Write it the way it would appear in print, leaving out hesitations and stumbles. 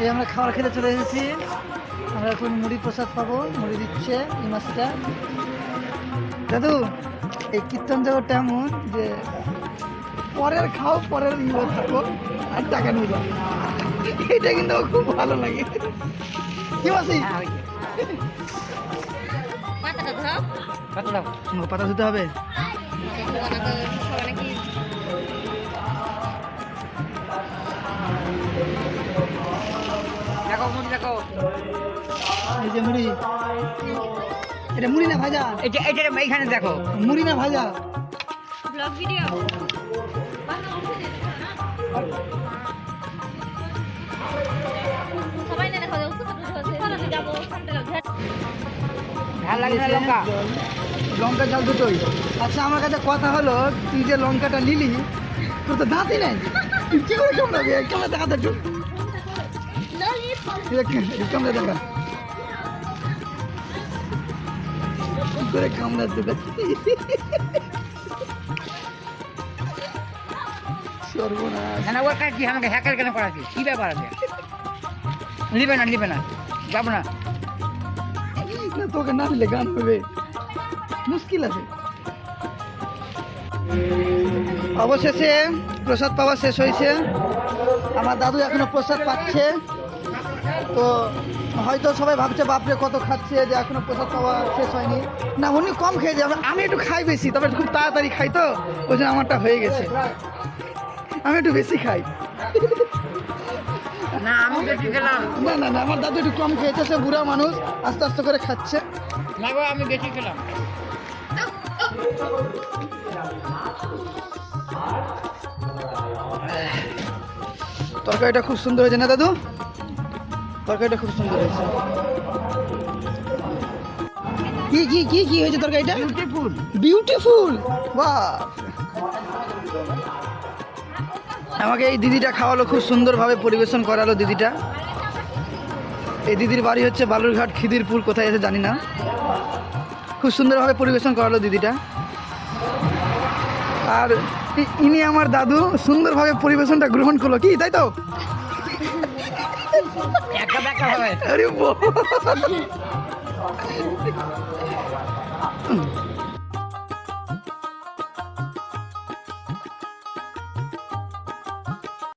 এই আমরা খাবার খেতে চলে এসেছি। আমরা এখন মুড়ি প্রসাদ পাবো, মুড়ি দিচ্ছে এই মাছটা। দাদু এই কীর্তন জগৎটা এমন যে পরের খাও পরের ইয়ে থাকো আর টাকা নিয়ে যাও, এটা কিন্তু আমার খুব ভালো লাগে। কি মাসি পাতা ধুতে হবে। এই যে মুড়ি, এটা মুড়ি না ভাজা? এটা এইখানে দেখো, মুড়ি না ভাজা? ব্লগ ভিডিও সবাই না দেখো যাবো ভালো লাগে না লঙ্কা? লঙ্কা ঝাল দুটোই। আচ্ছা আমার কাছে কথা হলো, তুই যে লঙ্কাটা নিলি তোর তো দাঁতই নেই, তুই কি করে কামড়াবি? ক্যামেরা দেখা একটু, ক্যামেরা দেখা কি করে কামড়াতে দেখ। সর্বনাশ। না ওর কাছে আমাকে হ্যাকার কেন করাচ্ছি? কি ব্যাপার আছে? নিবে না যাবো না। না তোকে না দিলে গান হবে, মুশকিল আছে। অবশেষে প্রসাদ পাওয়া শেষ হয়েছে। আমার দাদু এখনো প্রসাদ পাচ্ছে, তো হয়তো সবাই ভাবছে বাপরে কত খাচ্ছে যে এখনো প্রসাদ পাওয়া শেষ হয়নি। না উনি কম খেয়ে যাবে, আমি একটু খাই বেশি, তবে খুব তাড়াতাড়ি খাই, তো ওই জন্য আমারটা হয়ে গেছে। আমি একটু বেশি খাই। না আমি বেশি খেলাম। না আমার দাদু একটু কম খেয়েছে, সে বুড়া মানুষ, আস্তে আস্তে করে খাচ্ছে। না গো আমি বেশি খেলাম। তরকারিটা খুব সুন্দর হয়েছে না দাদু? তরকারিটা খুব সুন্দর হয়েছে। কি কি কি কি হয়েছে তরকারিটা? বিউটিফুল। বিউটিফুল, বাহ। আমাকে এই দিদিটা খাওয়ালো, খুব সুন্দরভাবে পরিবেশন করালো দিদিটা। এই দিদির বাড়ি হচ্ছে বালুরঘাট খিদিরপুর, কোথায় আছে জানি না। খুব সুন্দরভাবে পরিবেশন করালো দিদিটা। আর ইনি আমার দাদু সুন্দরভাবে পরিবেশনটা গ্রহণ করলো, কি তাই তো? আরে বাহ।